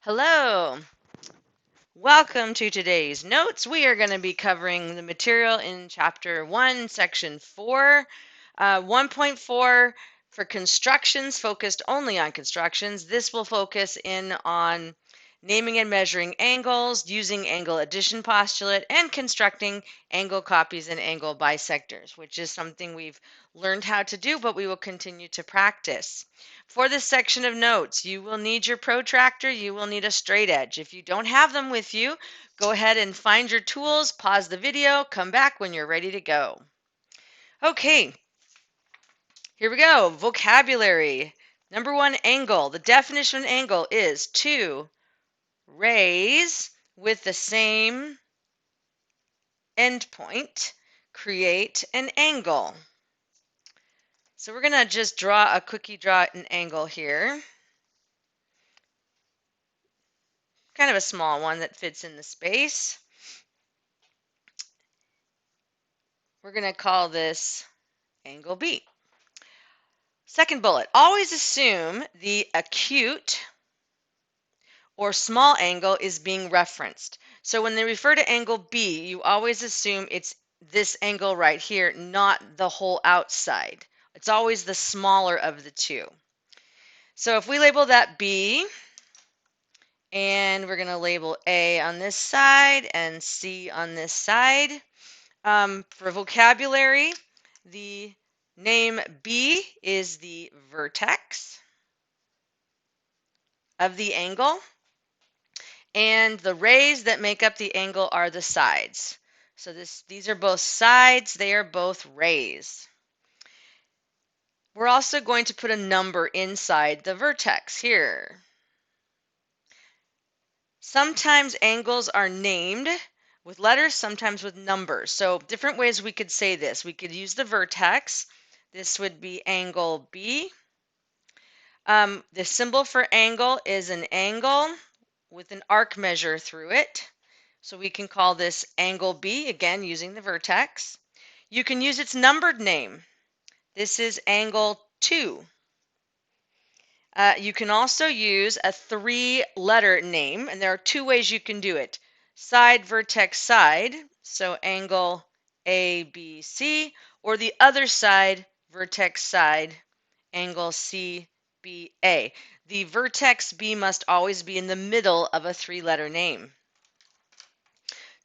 Hello, welcome to today's notes. We are going to be covering the material in Chapter 1, Section 4, 1.4 for constructions, focused only on constructions. This will focus in on naming and measuring angles, using angle addition postulate, and constructing angle copies and angle bisectors, which is something we've learned how to do, but we will continue to practice. For this section of notes, you will need your protractor, you will need a straight edge. If you don't have them with you, go ahead and find your tools, pause the video, come back when you're ready to go. Okay, here we go. Vocabulary. Number one, angle. The definition of an angle is two rays with the same endpoint create an angle. So we're going to just draw an angle here. Kind of a small one that fits in the space. We're going to call this angle B. Second bullet, always assume the acute or small angle is being referenced. So when they refer to angle B, you always assume it's this angle right here, not the whole outside. It's always the smaller of the two. So if we label that B, and we're going to label A on this side and C on this side. For vocabulary, the name B is the vertex of the angle, and the rays that make up the angle are the sides. So these are both sides, they are both rays. We're also going to put a number inside the vertex here. Sometimes angles are named with letters, sometimes with numbers. So different ways we could say this. We could use the vertex. This would be angle B. The symbol for angle is an angle with an arc measure through it. So we can call this angle B, again using the vertex. You can use its numbered name. This is angle 2. You can also use a 3-letter name, and there are 2 ways you can do it. Side, vertex, side, so angle ABC, or the other side, vertex, side, angle CBA. The vertex B must always be in the middle of a 3-letter name.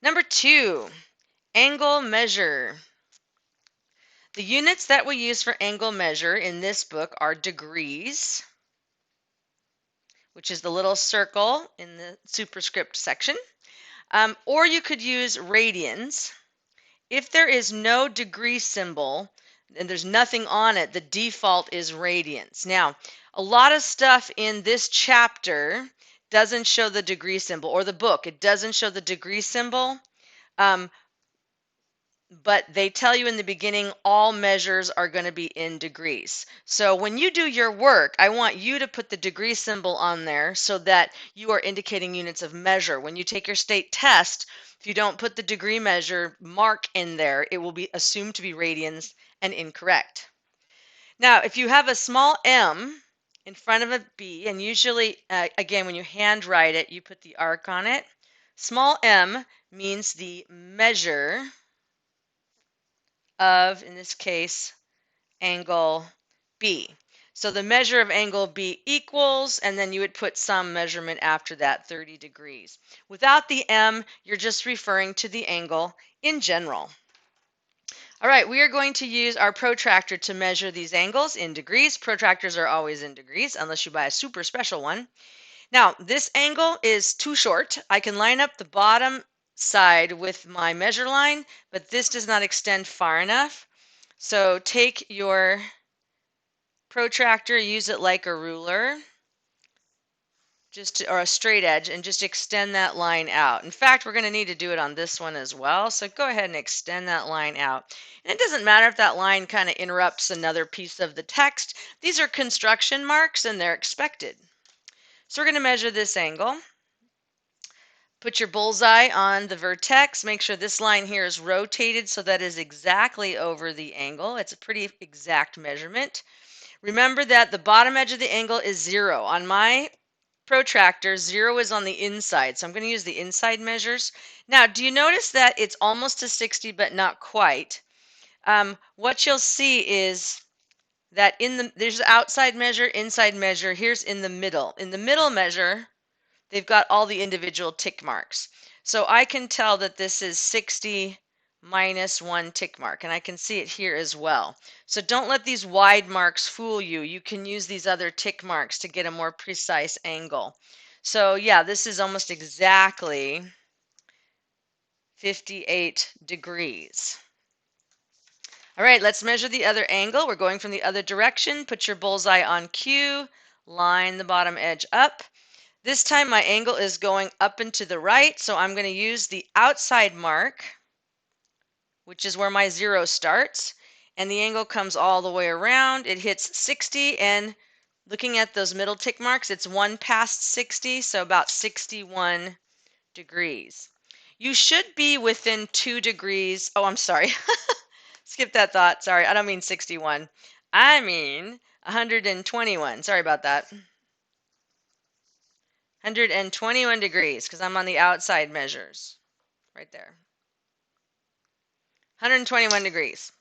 Number 2, angle measure. The units that we use for angle measure in this book are degrees, which is the little circle in the superscript section, or you could use radians. If there is no degree symbol and there's nothing on it, the default is radians. Now, a lot of stuff in this chapter doesn't show the degree symbol, or the book, it doesn't show the degree symbol. But they tell you in the beginning all measures are going to be in degrees. So when you do your work, I want you to put the degree symbol on there so that you are indicating units of measure. When you take your state test, if you don't put the degree measure mark in there, it will be assumed to be radians and incorrect. Now, if you have a small m in front of a B, and usually, again, when you handwrite it, you put the arc on it. Small m means the measure of, in this case, angle B. So the measure of angle B equals, and then you would put some measurement after that, 30 degrees. Without the M, you're just referring to the angle in general. All right, we are going to use our protractor to measure these angles in degrees. Protractors are always in degrees, unless you buy a super special one. Now, this angle is too short. I can line up the bottom side with my measure line, but this does not extend far enough. So take your protractor, use it like a ruler, or a straight edge, and just extend that line out. In fact, we're going to need to do it on this one as well. So go ahead and extend that line out. And it doesn't matter if that line kind of interrupts another piece of the text. These are construction marks and they're expected. So we're going to measure this angle. Put your bullseye on the vertex. Make sure this line here is rotated so that is exactly over the angle. It's a pretty exact measurement. Remember that the bottom edge of the angle is 0. On my protractor, 0 is on the inside. So I'm going to use the inside measures. Now, do you notice that it's almost to 60, but not quite? What you'll see is that there's outside measure, inside measure. Here's in the middle. In the middle measure, they've got all the individual tick marks. So I can tell that this is 60 minus 1 tick mark, and I can see it here as well. So don't let these wide marks fool you. You can use these other tick marks to get a more precise angle. So yeah, this is almost exactly 58 degrees. All right, let's measure the other angle. We're going from the other direction. Put your bullseye on Q, line the bottom edge up. This time my angle is going up and to the right, so I'm going to use the outside mark, which is where my 0 starts, and the angle comes all the way around. It hits 60, and looking at those middle tick marks, it's 1 past 60, so about 61 degrees. You should be within 2 degrees. Oh, I'm sorry. Skip that thought. Sorry, I don't mean 61. I mean 121. Sorry about that. 121 degrees because I'm on the outside measures right there. 121 degrees.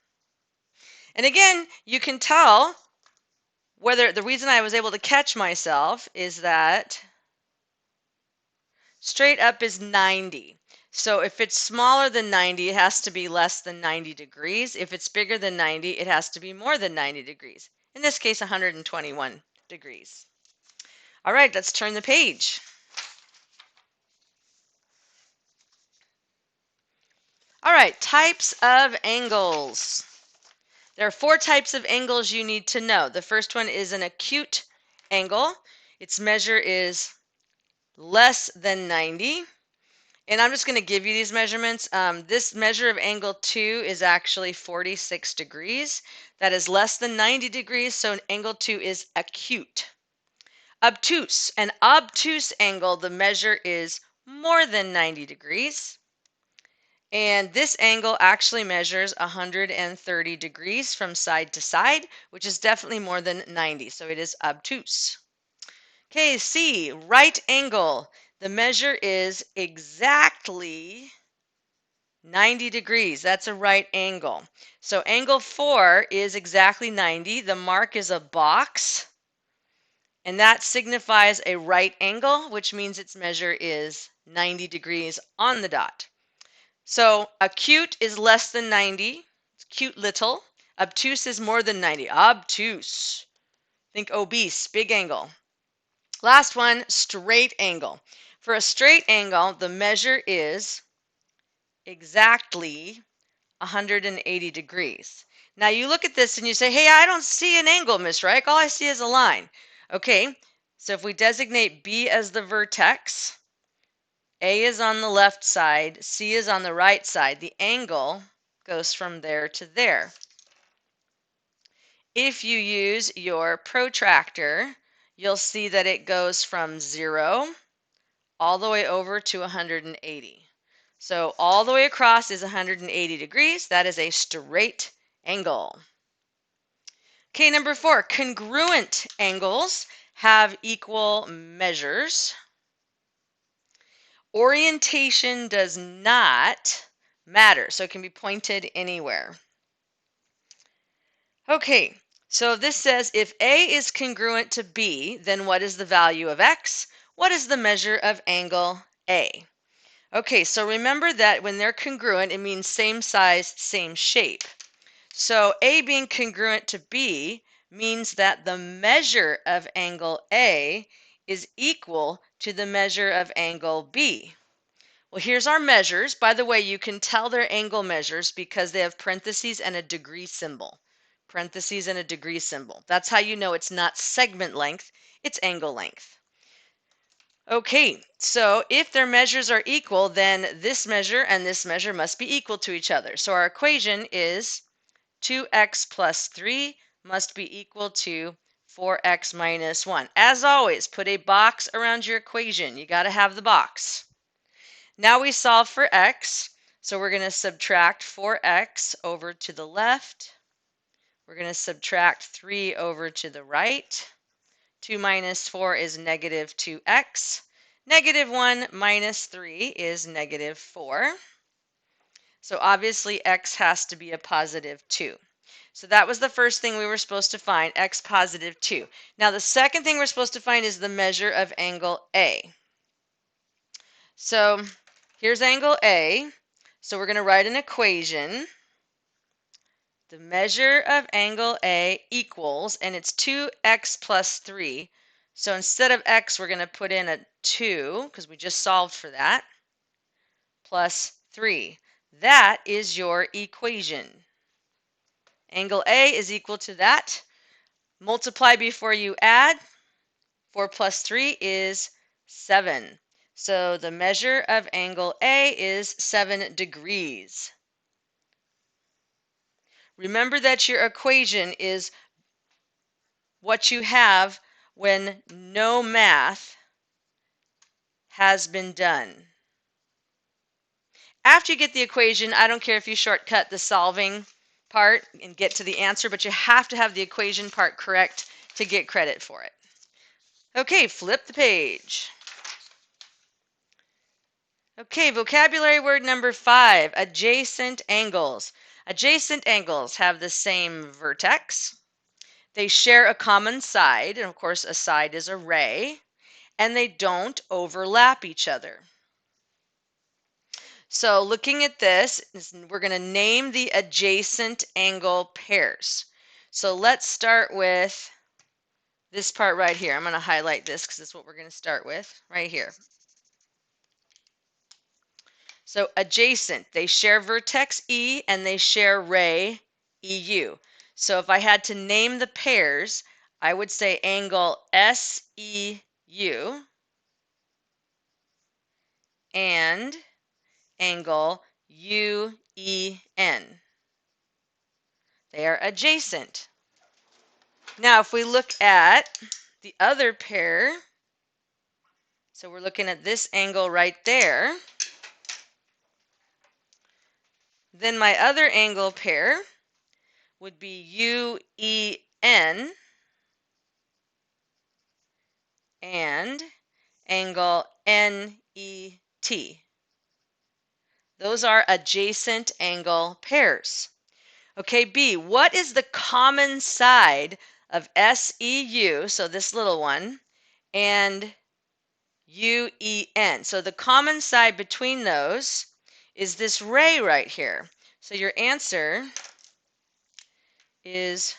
And again, you can tell whether the reason I was able to catch myself is that straight up is 90. So if it's smaller than 90, it has to be less than 90 degrees. If it's bigger than 90, it has to be more than 90 degrees. In this case, 121 degrees. All right, let's turn the page. All right, types of angles. There are 4 types of angles you need to know. The first one is an acute angle. Its measure is less than 90. And I'm just going to give you these measurements. This measure of angle 2 is actually 46 degrees. That is less than 90 degrees, so angle 2 is acute. Obtuse. An obtuse angle, the measure is more than 90 degrees. And this angle actually measures 130 degrees from side to side, which is definitely more than 90, so it is obtuse. Okay, C, right angle. The measure is exactly 90 degrees. That's a right angle. So angle 4 is exactly 90. The mark is a box, and that signifies a right angle, which means its measure is 90 degrees on the dot. So acute is less than 90. It's cute little. Obtuse is more than 90. Obtuse. Think obese, big angle. Last one, straight angle. For a straight angle, the measure is exactly 180 degrees. Now you look at this and you say, hey, I don't see an angle, Miss Reich. All I see is a line. Okay, so if we designate B as the vertex, A is on the left side, C is on the right side, the angle goes from there to there. If you use your protractor, you'll see that it goes from 0 all the way over to 180. So all the way across is 180 degrees. That is a straight angle. Okay, number 4, congruent angles have equal measures. Orientation does not matter, so it can be pointed anywhere. Okay, so this says if A is congruent to B, then what is the value of X? What is the measure of angle A? Okay, so remember that when they're congruent, it means same size, same shape. So A being congruent to B means that the measure of angle A is equal to the measure of angle B. Well, here's our measures. By the way, you can tell they're angle measures because they have parentheses and a degree symbol. Parentheses and a degree symbol. That's how you know it's not segment length, it's angle length. Okay, so if their measures are equal, then this measure and this measure must be equal to each other. So our equation is 2x plus 3 must be equal to 4x minus 1. As always, put a box around your equation. You got to have the box. Now we solve for x, so we're going to subtract 4x over to the left. We're going to subtract 3 over to the right. 2 minus 4 is negative 2x. Negative 1 minus 3 is negative 4. So obviously x has to be a positive 2. So that was the first thing we were supposed to find, x positive 2. Now the second thing we're supposed to find is the measure of angle A. So here's angle A. So we're going to write an equation. The measure of angle A equals, and it's 2x plus 3. So instead of x, we're going to put in a 2, because we just solved for that, plus 3. That is your equation. Angle A is equal to that. Multiply before you add. 4 plus 3 is 7. So the measure of angle A is 7 degrees. Remember that your equation is what you have when no math has been done. After you get the equation, I don't care if you shortcut the solving part and get to the answer, but you have to have the equation part correct to get credit for it. Okay, flip the page. Okay, vocabulary word number 5, adjacent angles. Adjacent angles have the same vertex. They share a common side, and of course a side is a ray, and they don't overlap each other. So looking at this, we're going to name the adjacent angle pairs. So let's start with this part right here. I'm going to highlight this because that's what we're going to start with right here. So adjacent, they share vertex E and they share ray EU. So if I had to name the pairs, I would say angle SEU and angle UEN. They are adjacent. Now if we look at the other pair, so we're looking at this angle right there, then my other angle pair would be UEN and angle NET. Those are adjacent angle pairs. Okay, B, what is the common side of SEU, so this little one, and UEN? So the common side between those is this ray right here. So your answer is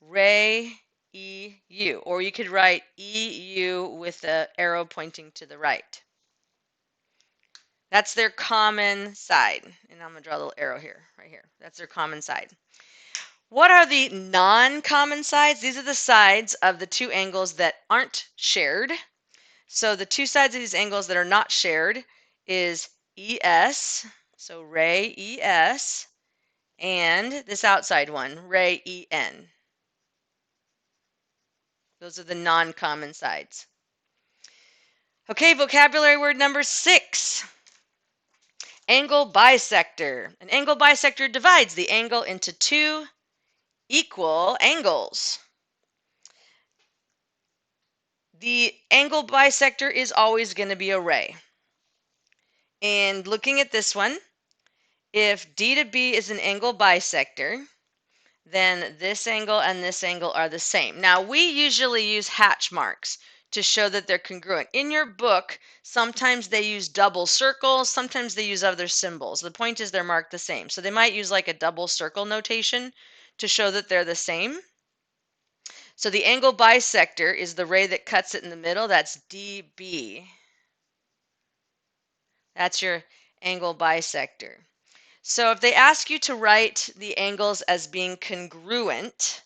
ray EU, or you could write EU with the arrow pointing to the right. That's their common side. And I'm going to draw a little arrow here, right here. That's their common side. What are the non-common sides? These are the sides of the two angles that aren't shared. So the two sides of these angles that are not shared is ES, so ray ES, and this outside one, ray EN. Those are the non-common sides. Okay, vocabulary word number 6. Angle bisector. An angle bisector divides the angle into two equal angles. The angle bisector is always going to be a ray. And looking at this one, if D to B is an angle bisector, then this angle and this angle are the same. Now, we usually use hatch marks to show that they're congruent. In your book, sometimes they use double circles, sometimes they use other symbols. The point is they're marked the same. So they might use like a double circle notation to show that they're the same. So the angle bisector is the ray that cuts it in the middle. That's DB. That's your angle bisector. So if they ask you to write the angles as being congruent,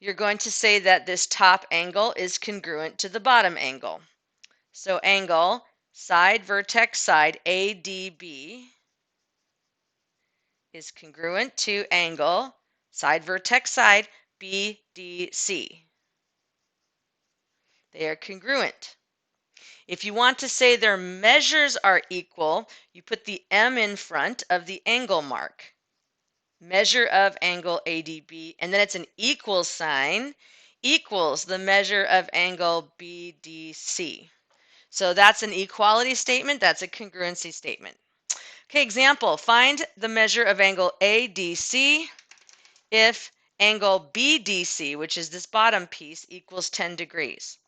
you're going to say that this top angle is congruent to the bottom angle. So angle side vertex side ADB is congruent to angle side vertex side BDC. They are congruent. If you want to say their measures are equal, you put the M in front of the angle mark. Measure of angle ADB, and then it's an equal sign. equals the measure of angle BDC. So that's an equality statement. That's a congruency statement. Okay, example. Find the measure of angle ADC if angle BDC, which is this bottom piece, equals 10 degrees.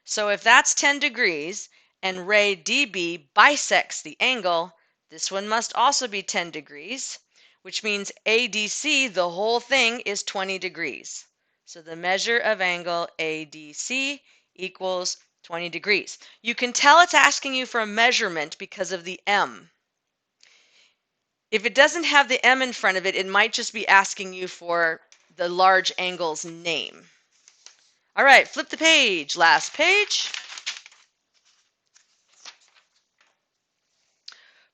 So if that's 10 degrees and ray DB bisects the angle, this one must also be 10 degrees, which means ADC, the whole thing, is 20 degrees. So the measure of angle ADC equals 20 degrees. You can tell it's asking you for a measurement because of the M. If it doesn't have the M in front of it, it might just be asking you for the large angle's name. All right, flip the page. Last page.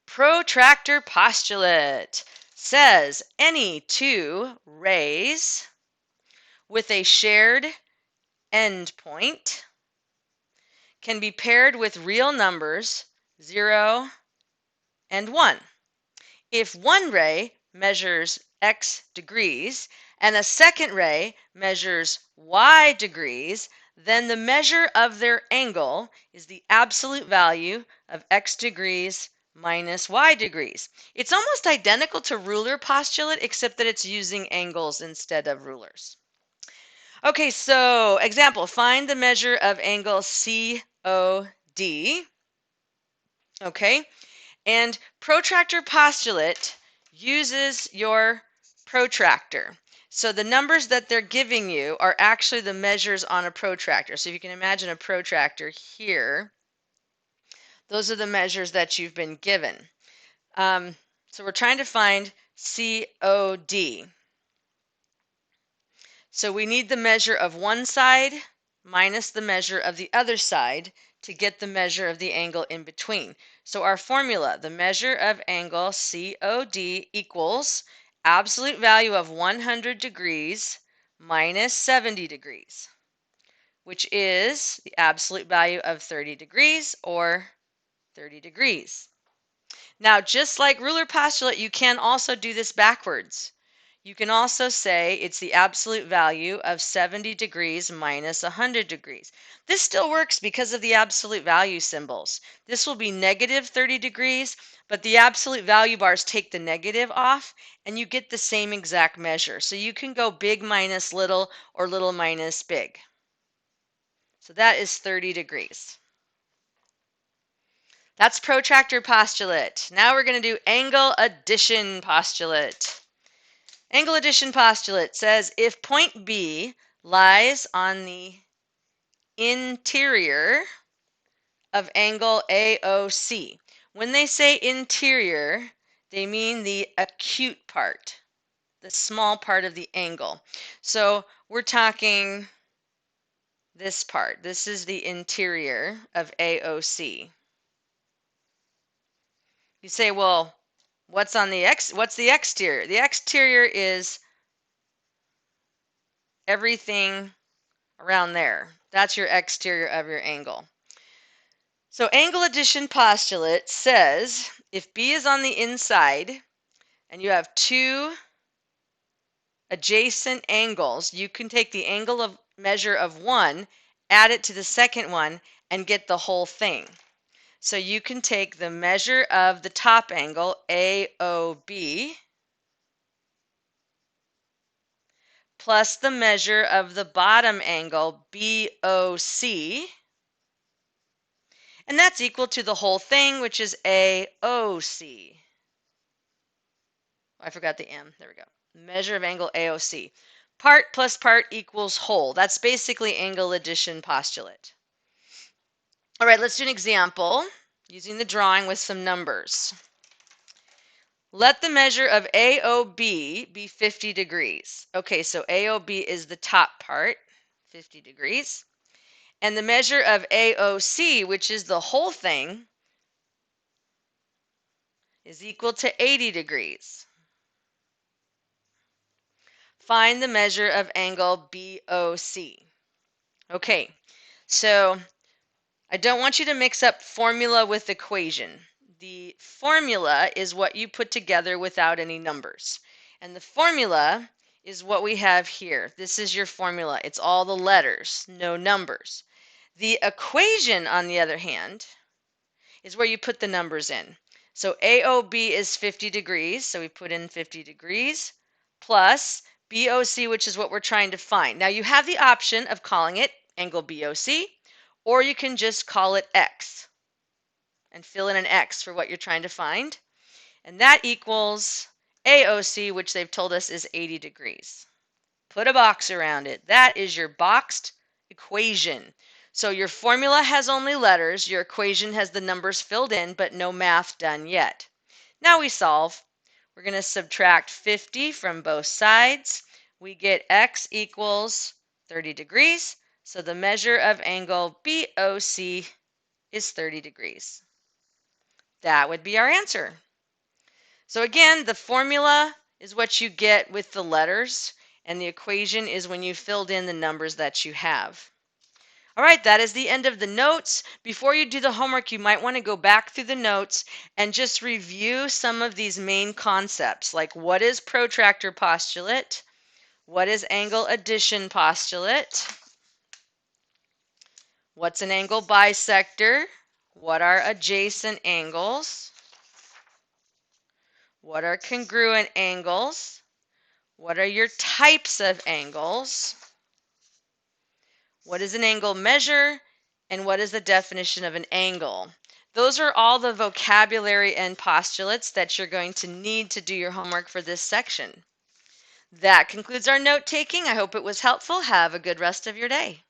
Protractor postulate says any two rays with a shared endpoint can be paired with real numbers 0 and 1. If one ray measures x degrees and a second ray measures y degrees, then the measure of their angle is the absolute value of x degrees minus y degrees. It's almost identical to ruler postulate, except that it's using angles instead of rulers. Okay, so example, find the measure of angle COD. Okay, and protractor postulate uses your protractor. So the numbers that they're giving you are actually the measures on a protractor. So if you can imagine a protractor here, those are the measures that you've been given. So we're trying to find COD. So we need the measure of one side minus the measure of the other side to get the measure of the angle in between. So our formula, the measure of angle COD equals absolute value of 100 degrees minus 70 degrees, which is the absolute value of 30 degrees or 30 degrees. Now, just like ruler postulate, you can also do this backwards. You can also say it's the absolute value of 70 degrees minus 100 degrees. This still works because of the absolute value symbols. This will be negative 30 degrees, but the absolute value bars take the negative off, and you get the same exact measure. So you can go big minus little or little minus big. So that is 30 degrees. That's protractor postulate. Now we're going to do angle addition postulate. Angle addition postulate says if point B lies on the interior of angle AOC. When they say interior, they mean the acute part, the small part of the angle. So we're talking this part. This is the interior of AOC. You say, well, what's the exterior? The exterior is everything around there. That's your exterior of your angle. So angle addition postulate says if B is on the inside and you have two adjacent angles, you can take the angle of measure of one, add it to the second one, and get the whole thing. So you can take the measure of the top angle, AOB, plus the measure of the bottom angle, BOC, and that's equal to the whole thing, which is AOC. I forgot the M. There we go. Measure of angle AOC. Part plus part equals whole. That's basically angle addition postulate. All right, let's do an example using the drawing with some numbers. Let the measure of AOB be 50 degrees. Okay, so AOB is the top part, 50 degrees. And the measure of AOC, which is the whole thing, is equal to 80 degrees. Find the measure of angle BOC. Okay, so I don't want you to mix up formula with equation. The formula is what you put together without any numbers. And the formula is what we have here. This is your formula. It's all the letters, no numbers. The equation, on the other hand, is where you put the numbers in. So AOB is 50 degrees, so we put in 50 degrees, plus BOC, which is what we're trying to find. Now you have the option of calling it angle BOC, or you can just call it X and fill in an X for what you're trying to find. And that equals AOC, which they've told us is 80 degrees. Put a box around it. That is your boxed equation. So your formula has only letters, your equation has the numbers filled in, but no math done yet. Now we solve. We're going to subtract 50 from both sides. We get X equals 30 degrees. So the measure of angle BOC is 30 degrees. That would be our answer. So again, the formula is what you get with the letters, and the equation is when you filled in the numbers that you have. All right, that is the end of the notes. Before you do the homework, you might want to go back through the notes and just review some of these main concepts, like what is protractor postulate, what is angle addition postulate, what's an angle bisector, what are adjacent angles, what are congruent angles, what are your types of angles, what is an angle measure, and what is the definition of an angle? Those are all the vocabulary and postulates that you're going to need to do your homework for this section. That concludes our note taking. I hope it was helpful. Have a good rest of your day.